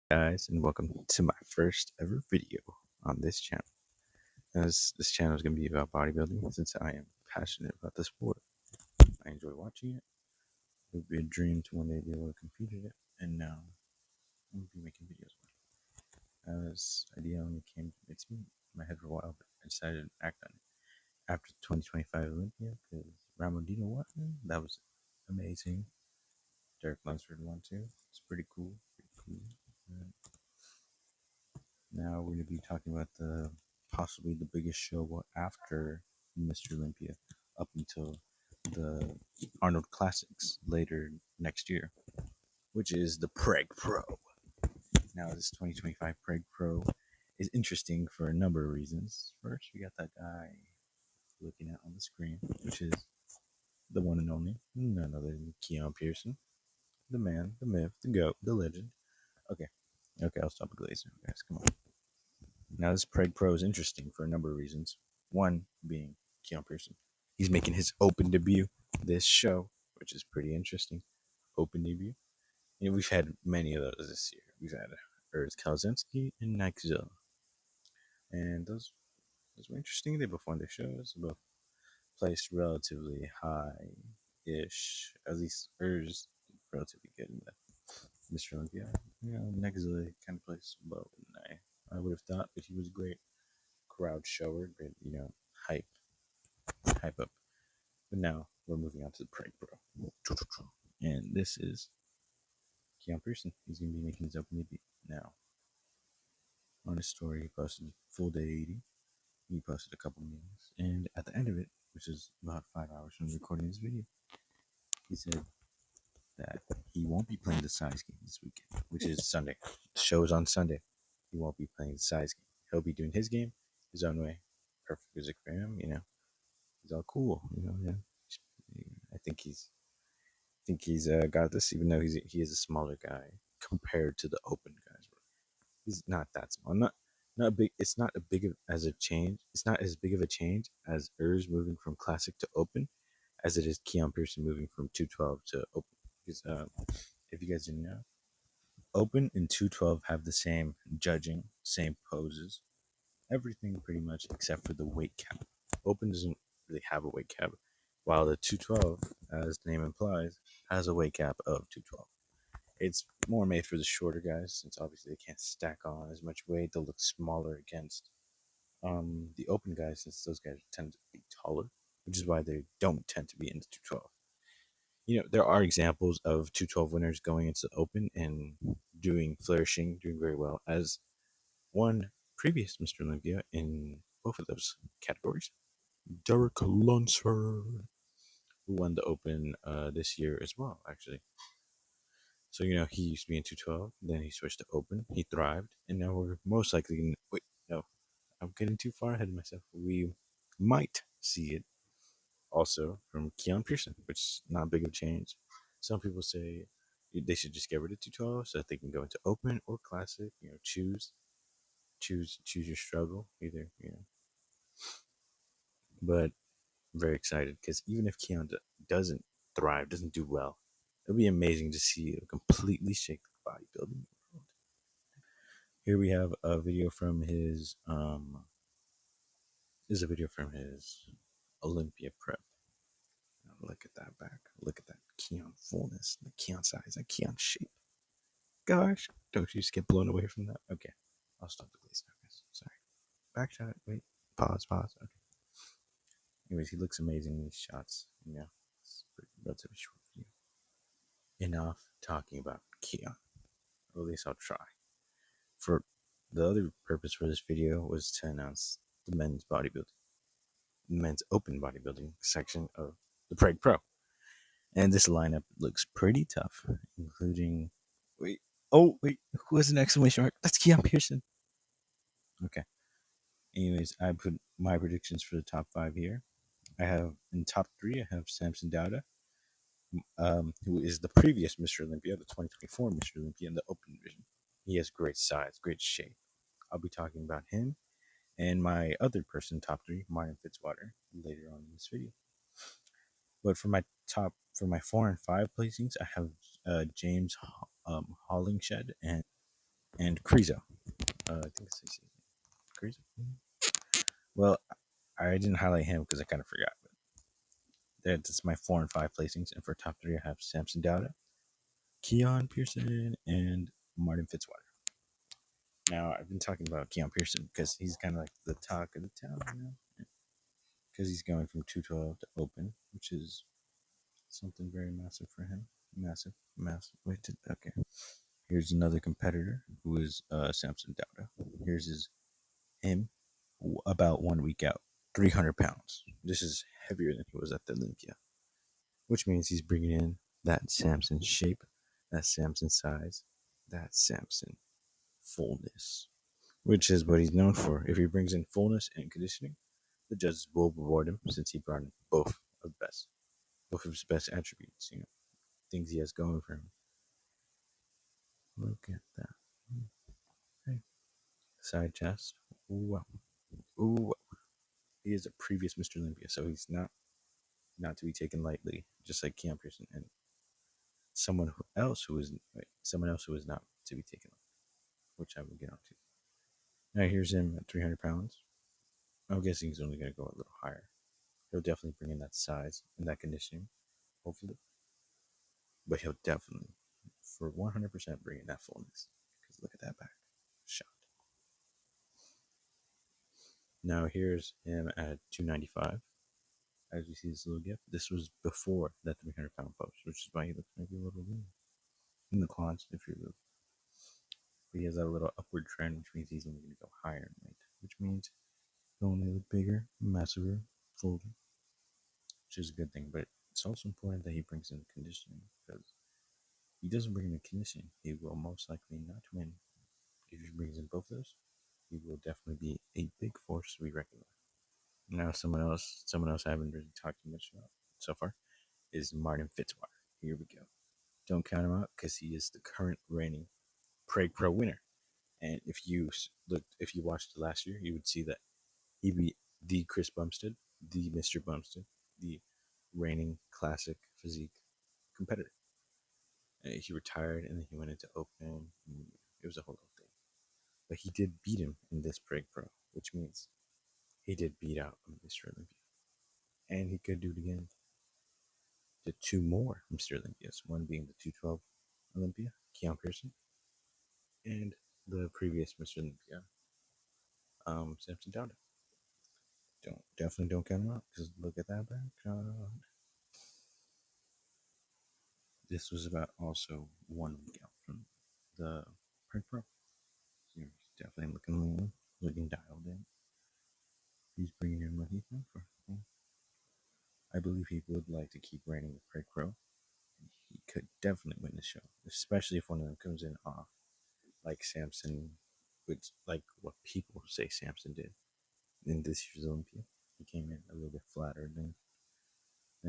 Guys, and welcome to my first ever video on this channel. As this channel is going to be about bodybuilding since I am passionate about the sport. I enjoy watching it. It would be a dream to one day be able to compete in it, and now I'm going to be making videos about it. This idea only came it's been in my head for a while, but I decided to act on it after the 2025 Olympia because Ramondino won. That was amazing. Derek Lunsford won too. It's pretty cool. Pretty cool. Now we're going to be talking about the possibly the biggest show after Mr. Olympia up until the Arnold Classics later next year, which is the Prague Pro. Now this 2025 Prague Pro is interesting for a number of reasons. First, we got that guy looking at on the screen, which is the one and only, none other than Keon Pearson, the man, the myth, the goat, the legend. Okay, I'll stop a glazer, guys. Come on. Now, this Prague Pro is interesting for a number of reasons. One being Keon Pearson. He's making his open debut this show, which is pretty interesting. Open debut. You know, we've had many of those this year. We've had Urs Kalzinski and Nike, and those were interesting. They both won their shows. Both placed relatively high-ish. At least Urs relatively good in the Mr. Olympia. You know, Nextly kind of placed low, and I would have thought that he was great crowd shower, great, hype, hype up. But now we're moving on to the Prague Pro. And this is Keon Pearson. He's going to be making his open debut. Now, on his story, he posted full day 80. He posted a couple meetings. And at the end of it, which is about 5 hours from recording this video, he said that he won't be playing the size game this weekend, which is Sunday. The show is on Sunday. He won't be playing the size game. He'll be doing his game his own way. Perfect music for him, He's all cool, Yeah. I think he's got this, even though he is a smaller guy compared to the open guys. He's not that small. Not big. It's not a big of, as a change. It's not as big of a change as Urs moving from classic to open, as it is Keon Pearson moving from 212 to open. Because if you guys didn't know, open and 212 have the same judging, same poses, everything pretty much except for the weight cap. Open doesn't really have a weight cap, while the 212, as the name implies, has a weight cap of 212. It's more made for the shorter guys, since obviously they can't stack on as much weight. They'll look smaller against the open guys, since those guys tend to be taller, which is why they don't tend to be in the 212. There are examples of 212 winners going into the open and flourishing, doing very well, as one previous Mr. Olympia in both of those categories, Derek Lunsford, who won the Open this year as well, actually. So, he used to be in 212, then he switched to Open, he thrived, and now we're most likely going to. Wait, no, I'm getting too far ahead of myself. We might see it also from Keon Pearson, which is not big of a change. Some people say they should just get rid of 212 so that they can go into Open or Classic, choose your struggle, either, But I'm very excited because even if Keon doesn't thrive, doesn't do well, it'll be amazing to see it completely shake the bodybuilding world. Here we have a video from his this is a video from his Olympia prep. Look at that back. Look at that Keon fullness, the Keon size, that Keon shape. Gosh, don't you just get blown away from that? Okay, I'll stop the glaze now, guys. Sorry. Back shot. Wait. Pause. Okay. Anyways, he looks amazing in these shots. It's pretty relatively short video. Enough talking about Keon. Or at least I'll try. For the other purpose for this video was to announce the men's open bodybuilding section of the Prague Pro. And this lineup looks pretty tough, including wait, who has an exclamation mark? That's Keon Pearson. Okay. Anyways, I put my predictions for the top 5 here. I have in top 3, I have Samson Dowda, who is the previous Mr. Olympia, the 2024 Mr. Olympia in the open division. He has great size, great shape. I'll be talking about him and my other person, top 3, Martin Fitzwater, later on in this video. But for my 4 and 5 placings, I have James Hollingshed and and Krizo. I think it's Krizo. Well, I didn't highlight him because I kind of forgot. But that's my 4 and 5 placings, and for top three, I have Samson Dowda, Keon Pearson, and Martin Fitzwater. Now, I've been talking about Keon Pearson because he's kind of like the talk of the town, because he's going from 212 to open, which is something very massive for him. Massive, massive. Wait, okay. Here's another competitor who is Samson Dowda. Here's him about 1 week out, 300 pounds. This is heavier than he was at the Olympia, which means he's bringing in that Samson shape, that Samson size, that Samson fullness, which is what he's known for. If he brings in fullness and conditioning, the judges will reward him since he brought in both of his best attributes, things he has going for him. Look at that. Okay. Side chest. Ooh, ooh. He is a previous Mr. Olympia, so he's not to be taken lightly, just like Keon Pearson and someone else who is not to be taken lightly, which I will get onto. Now here's him at 300 pounds. I'm guessing he's only going to go a little higher. He'll definitely bring in that size and that conditioning, hopefully, but he'll definitely, for 100%, bring in that fullness. Because look at that back shot. Now here's him at 295. As you see this little gif, this was before that 300-pound post, which is why he looks maybe a little lean in the quads. If you're, but he has that little upward trend, which means he's only going to go higher in weight, which means he'll only look bigger, massiver, fuller, which is a good thing. But it's also important that he brings in conditioning because if he doesn't bring in the conditioning, he will most likely not win. If he brings in both those, he will definitely be a big force to be reckoned with. Now, someone else I haven't really talked too much about so far is Martin Fitzwater. Here we go. Don't count him out because he is the current reigning Prague Pro winner. And if you watched last year, you would see that he beat the Chris Bumstead, the Mr. Bumstead, the reigning classic physique competitor. And he retired and then he went into open. It was a whole thing. But he did beat him in this Prague Pro, which means he did beat out Mr. Olympia. And he could do it again to two more Mr. Olympias, one being the 212 Olympia, Keon Pearson, and the previous Mr. Olympia, Samson Dowda. Definitely don't count him out because look at that back. This was about also 1 week out from the Prague Pro. So he's definitely looking lean, looking dialed in. He's bringing in what he's known for. I believe he would like to keep reigning the Prague Pro. He could definitely win the show, especially if one of them comes in off, like Samson, which like what people say Samson did in this year's Olympia. He came in a little bit flatter than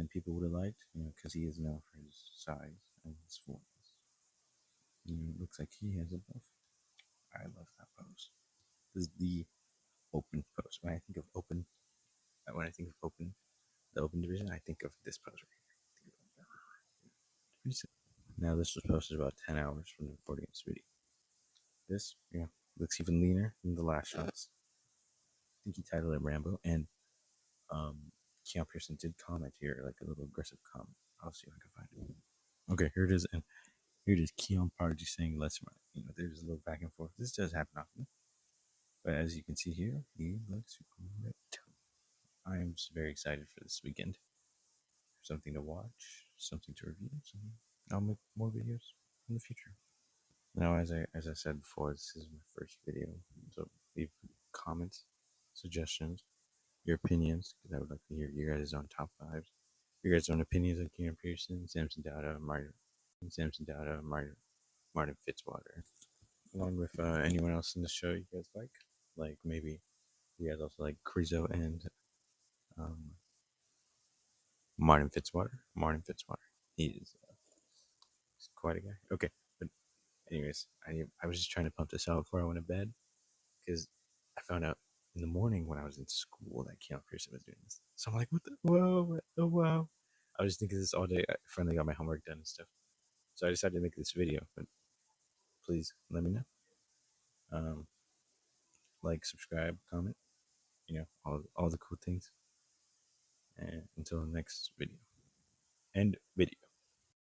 people would have liked, because he is known for his size and his fullness. It looks like he has a buff. I love that pose. This is the open pose. When I think of open, the open division, I think of this pose right here. Now this was posted about 10 hours from the recording of this video. This, looks even leaner than the last shots. I think he titled it Rambo, and Keon Pearson did comment here, like a little aggressive comment. I'll see if I can find it. Okay, here it is, and here it is. Keon Party saying let's run. There's a little back and forth. This does happen often, but as you can see here, he looks great. I am just very excited for this weekend. Something to watch, something to review. So I'll make more videos in the future. Now, as I said before, this is my first video, so leave comments, suggestions, your opinions, because I would like to hear your guys' own top fives, your guys' own opinions on Keon Pearson, Martin Fitzwater, along with anyone else in the show you guys like maybe you guys also like Krizo and um, Martin Fitzwater. He is he's quite a guy. Okay, but anyways, I was just trying to pump this out before I went to bed because I found out in the morning when I was in school that Keon Pearson was doing this. So I'm like, what the whoa, oh wow. I was thinking this all day. I finally got my homework done and stuff. So I decided to make this video, but please let me know. Um, like, subscribe, comment, all the cool things. And until the next video. End video.